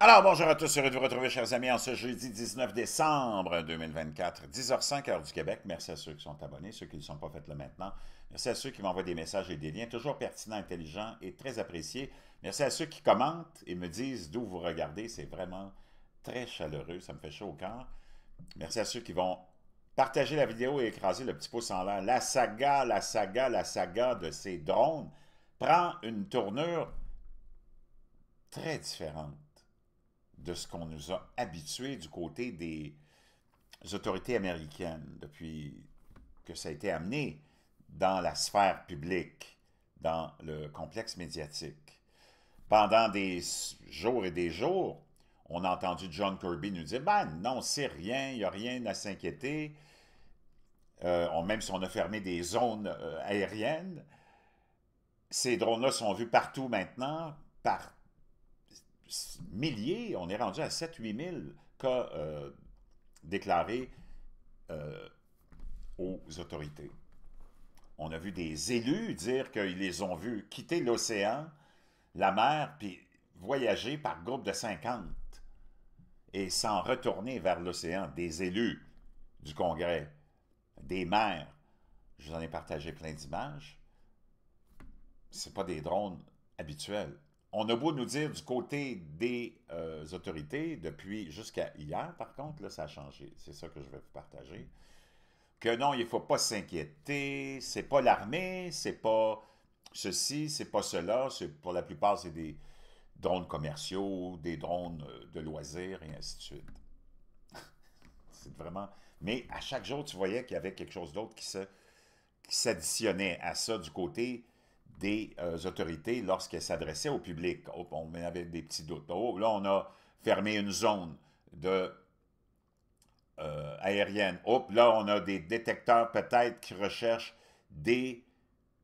Alors, bonjour à tous, heureux de vous retrouver, chers amis, en ce jeudi 19 décembre 2024, 10h05, heure du Québec. Merci à ceux qui sont abonnés, ceux qui ne le sont pas, faites-le maintenant. Merci à ceux qui m'envoient des messages et des liens, toujours pertinents, intelligents et très appréciés. Merci à ceux qui commentent et me disent d'où vous regardez, c'est vraiment très chaleureux, ça me fait chaud au cœur. Merci à ceux qui vont partager la vidéo et écraser le petit pouce en l'air. La saga de ces drones prend une tournure très différente de ce qu'on nous a habitués du côté des autorités américaines depuis que ça a été amené dans la sphère publique, dans le complexe médiatique. Pendant des jours et des jours, on a entendu John Kirby nous dire « Ben non, c'est rien, il n'y a rien à s'inquiéter. Même si on a fermé des zones aériennes, ces drones-là sont vus partout maintenant, par milliers, on est rendu à 7-8 000 cas déclarés aux autorités. On a vu des élus dire qu'ils les ont vus quitter l'océan, la mer, puis voyager par groupe de 50 et s'en retourner vers l'océan. Des élus du Congrès, des maires. Je vous en ai partagé plein d'images. Ce pas des drones habituels. On a beau nous dire du côté des autorités, depuis jusqu'à hier, par contre, là, ça a changé. C'est ça que je vais vous partager. Que non, il ne faut pas s'inquiéter, c'est pas l'armée, c'est pas ceci, c'est pas cela. Pour la plupart, c'est des drones commerciaux, des drones de loisirs, et ainsi de suite. C'est vraiment... Mais à chaque jour, tu voyais qu'il y avait quelque chose d'autre qui s'additionnait à ça du côté des autorités lorsqu'elles s'adressaient au public. Oh, on avait des petits doutes. Oh, là, on a fermé une zone aérienne. Oh, là, on a des détecteurs peut-être qui recherchent des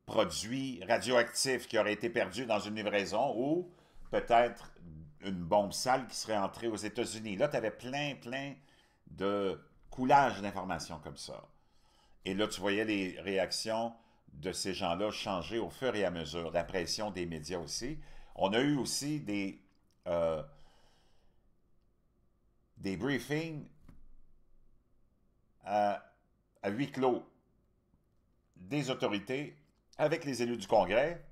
produits radioactifs qui auraient été perdus dans une livraison ou peut-être une bombe sale qui serait entrée aux États-Unis. Là, tu avais plein de coulages d'informations comme ça. Et là, tu voyais les réactions de ces gens-là changer au fur et à mesure, la pression des médias aussi. On a eu aussi des briefings à huis clos des autorités avec les élus du Congrès,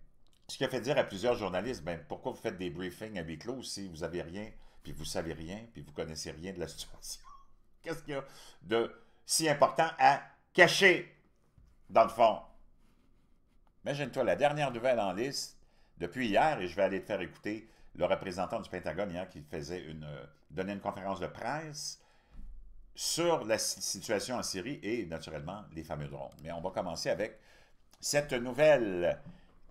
ce qui a fait dire à plusieurs journalistes, ben, pourquoi vous faites des briefings à huis clos si vous n'avez rien, puis vous savez rien, puis vous connaissez rien de la situation? Qu'est-ce qu'il y a de si important à cacher, dans le fond? Imagine-toi, la dernière nouvelle en liste, depuis hier, et je vais aller te faire écouter le représentant du Pentagone hier qui donnait une conférence de presse sur la situation en Syrie et, naturellement, les fameux drones. Mais on va commencer avec cette nouvelle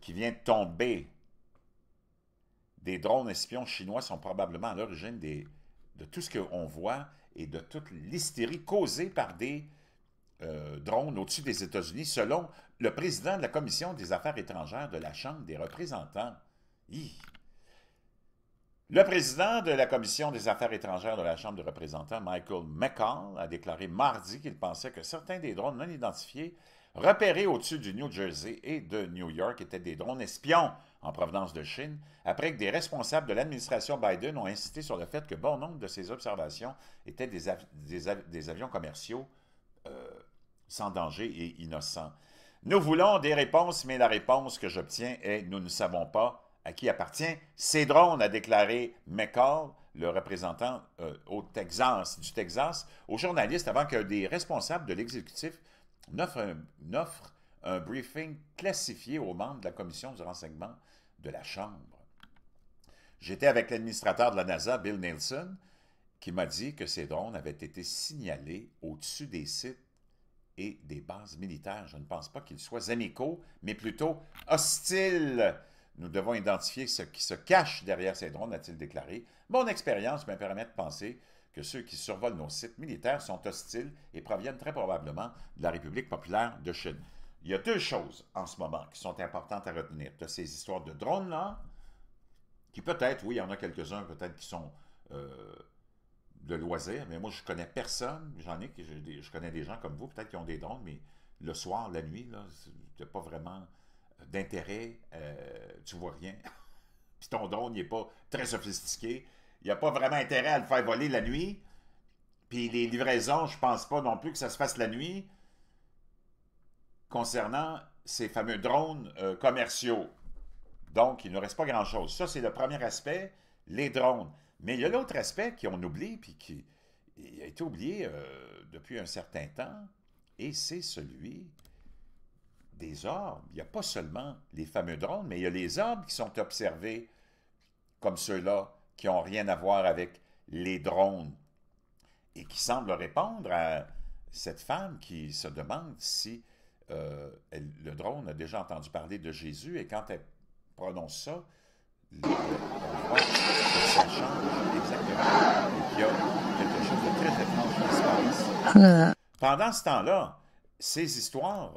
qui vient de tomber. Des drones espions chinois sont probablement à l'origine de tout ce qu'on voit et de toute l'hystérie causée par des drones au-dessus des États-Unis, selon le président de la Commission des affaires étrangères de la Chambre des représentants. Le président de la Commission des affaires étrangères de la Chambre des représentants, Michael McCall, a déclaré mardi qu'il pensait que certains des drones non identifiés repérés au-dessus du New Jersey et de New York étaient des drones espions en provenance de Chine, après que des responsables de l'administration Biden ont insisté sur le fait que bon nombre de ces observations étaient des avions commerciaux sans danger et innocents. Nous voulons des réponses, mais la réponse que j'obtiens est « nous ne savons pas à qui appartient ces drones », a déclaré McCall, le représentant du Texas, aux journalistes avant que des responsables de l'exécutif n'offrent un briefing classifié aux membres de la commission du renseignement de la Chambre. J'étais avec l'administrateur de la NASA, Bill Nelson, qui m'a dit que ces drones avaient été signalés au-dessus des sites et des bases militaires. Je ne pense pas qu'ils soient amicaux, mais plutôt hostiles. Nous devons identifier ce qui se cache derrière ces drones, a-t-il déclaré. Mon expérience me permet de penser que ceux qui survolent nos sites militaires sont hostiles et proviennent très probablement de la République populaire de Chine. Il y a deux choses en ce moment qui sont importantes à retenir. Tu as ces histoires de drones-là, qui peut-être, oui, il y en a quelques-uns peut-être qui sont de loisirs, mais moi, je connais personne. Je connais des gens comme vous, peut-être qui ont des drones, mais le soir, la nuit, là, tu n'as pas vraiment d'intérêt, tu vois rien. Puis ton drone n'est pas très sophistiqué. il n'y a pas vraiment intérêt à le faire voler la nuit. Puis les livraisons, je pense pas non plus que ça se fasse la nuit concernant ces fameux drones commerciaux. Donc, il ne nous reste pas grand-chose. Ça, c'est le premier aspect, les drones. Mais il y a l'autre aspect qu'on oublie, puis qui a été oublié depuis un certain temps, et c'est celui des orbes. Il n'y a pas seulement les fameux drones, mais il y a les orbes qui sont observés comme ceux-là, qui n'ont rien à voir avec les drones, et qui semblent répondre à cette femme qui se demande si le drone a déjà entendu parler de Jésus, et quand elle prononce ça, on voit que ça change exactement et qu'il y a quelque chose de très étrange qui se passe. Pendant ce temps-là, ces histoires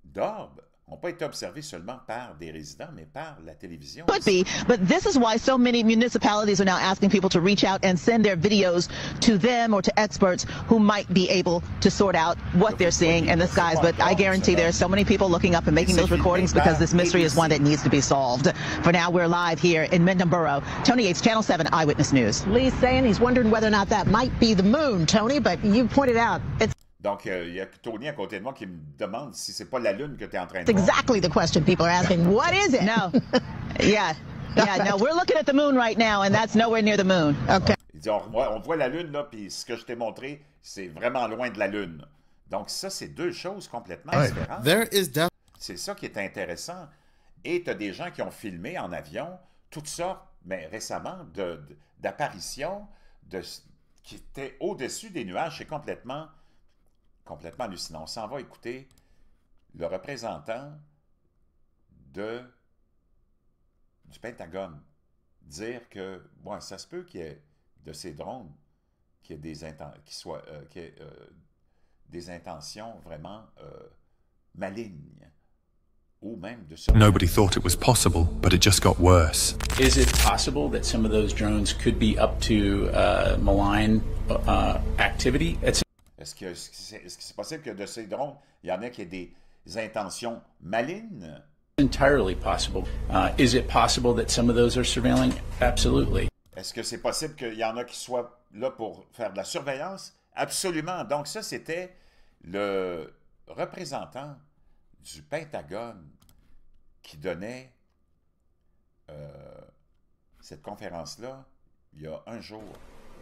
d'orbes n'ont pas été observées seulement par des résidents, mais par la télévision. Could be, but this is why so many municipalities are now asking people to reach out and send their videos to them or to experts who might be able to sort out what they're seeing in the skies. But I guarantee there are so many people looking up and making those recordings because this mystery is one that needs to be solved. For now, we're live here in Mendham Borough. Tony Yates, Channel 7 Eyewitness News. Lee's saying he's wondering whether or not that might be the moon, Tony, but you pointed out it's Donc, il y a Tony à côté de moi qui me demande si c'est pas la Lune que tu es en train de voir. exactly the question people are asking. What is it? No. Yeah. Yeah, no, we're looking at the moon right now, and that's nowhere near the moon. Okay. Il dit, on voit la Lune, là, puis ce que je t'ai montré, c'est vraiment loin de la Lune. Donc, ça, c'est deux choses complètement différentes. C'est ça qui est intéressant. Et tu as des gens qui ont filmé en avion toutes sortes, mais récemment, d'apparitions qui étaient au-dessus des nuages. C'est complètement hallucinant. On s'en va écouter le représentant du Pentagone dire que, bon, ça se peut qu'il y ait de ces drones qu'il y ait des intentions vraiment malignes ou même de ce... Nobody thought it was possible, but it just got worse. Is it possible that some of those drones could be up to malign activity? Est-ce que c'est possible que de ces drones, il y en a qui aient des intentions malignes? Entirely possible. Is it possible that some of those are surveilling? Absolutely. Est-ce que c'est possible qu'il y en a qui soient là pour faire de la surveillance? Absolument. Donc ça, c'était le représentant du Pentagone qui donnait cette conférence-là il y a un jour.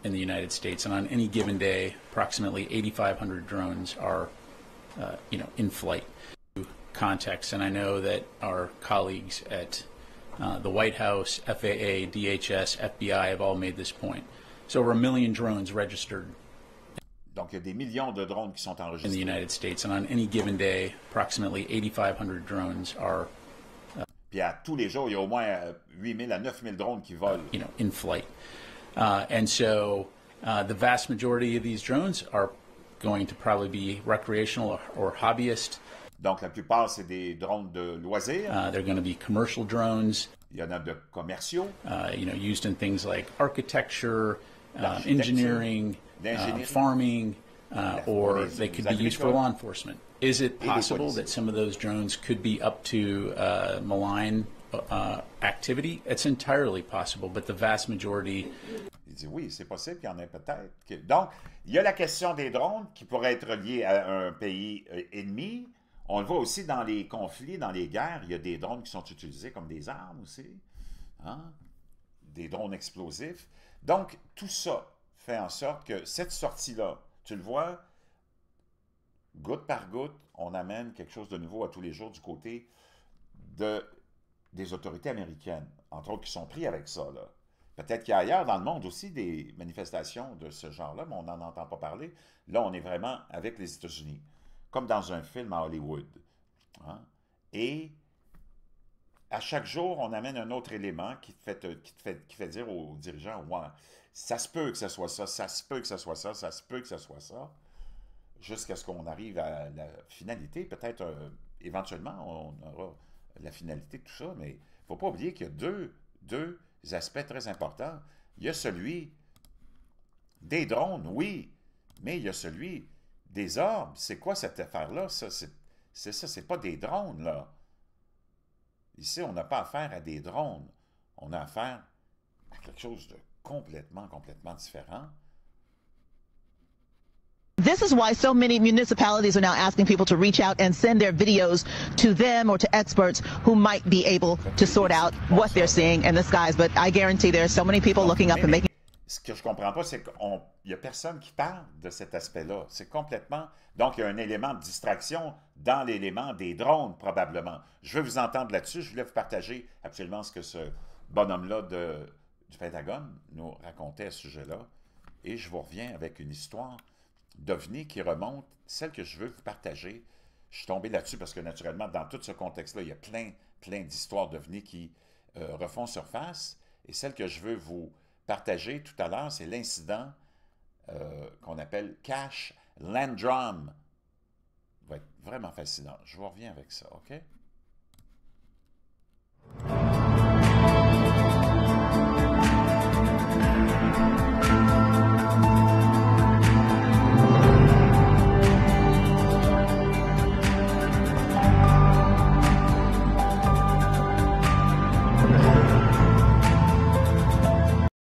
In the United States, and on any given day, approximately 8,500 drones are, in flight. Context, and I know that our colleagues at the White House, FAA, DHS, FBI have all made this point. So over 1 million drones registered. Donc, il y a des millions de drones qui sont enregistrés. In the United States, and on any given day, approximately 8,500 drones are. Puis à tous les jours, il y a au moins 8,000 à 9,000 drones qui volent. In flight. And so the vast majority of these drones are going to probably be recreational or hobbyist. Donc, la plupart, c'est des drones de loisirs. They're going to be commercial drones. Il y en a de commerciaux. Used in things like architecture, engineering, farming, or they could be used for law enforcement. Is it possible that some of those drones could be up to malign activity? It's entirely possible, but the vast majority... Il dit oui, c'est possible qu'il y en ait peut-être. Donc, il y a la question des drones qui pourraient être liés à un pays ennemi. On le voit aussi dans les conflits, dans les guerres, il y a des drones qui sont utilisés comme des armes aussi. Hein? Des drones explosifs. Donc, tout ça fait en sorte que cette sortie-là, tu le vois, goutte par goutte, on amène quelque chose de nouveau à tous les jours du côté des autorités américaines, entre autres qui sont pris avec ça, là. Peut-être qu'il y a ailleurs dans le monde aussi des manifestations de ce genre-là, mais on n'en entend pas parler. Là, on est vraiment avec les États-Unis, comme dans un film à Hollywood. Hein? Et à chaque jour, on amène un autre élément qui fait dire aux dirigeants, ouais, ça se peut que ce soit ça, ça se peut que ce soit ça, ça se peut que ce soit ça, jusqu'à ce qu'on arrive à la finalité. Peut-être, éventuellement, on aura la finalité de tout ça, mais il ne faut pas oublier qu'il y a deux aspects très importants. Il y a celui des drones, oui, mais il y a celui des orbes. C'est quoi cette affaire-là? C'est ça, c'est pas des drones, là. Ici, on n'a pas affaire à des drones. On a affaire à quelque chose de complètement différent. This is why so many municipalities are now asking people to reach out and send their videos to them or to experts who might be able to sort out what they're seeing in the skies. But I guarantee there are so many people looking up and making... Ce que je ne comprends pas, c'est qu'il n'y a personne qui parle de cet aspect-là. C'est complètement... Donc, il y a un élément de distraction dans l'élément des drones, probablement. Je veux vous entendre là-dessus. Je voulais vous partager absolument ce que ce bonhomme-là du Pentagone nous racontait à ce sujet-là. Et je vous reviens avec une histoire d'OVNI qui remonte, celle que je veux vous partager. Je suis tombé là-dessus parce que, naturellement, dans tout ce contexte-là, il y a plein d'histoires d'OVNI qui refont surface. Et celle que je veux vous partager tout à l'heure, c'est l'incident qu'on appelle Cache Landrum. Ça va être vraiment fascinant. Je vous reviens avec ça, OK?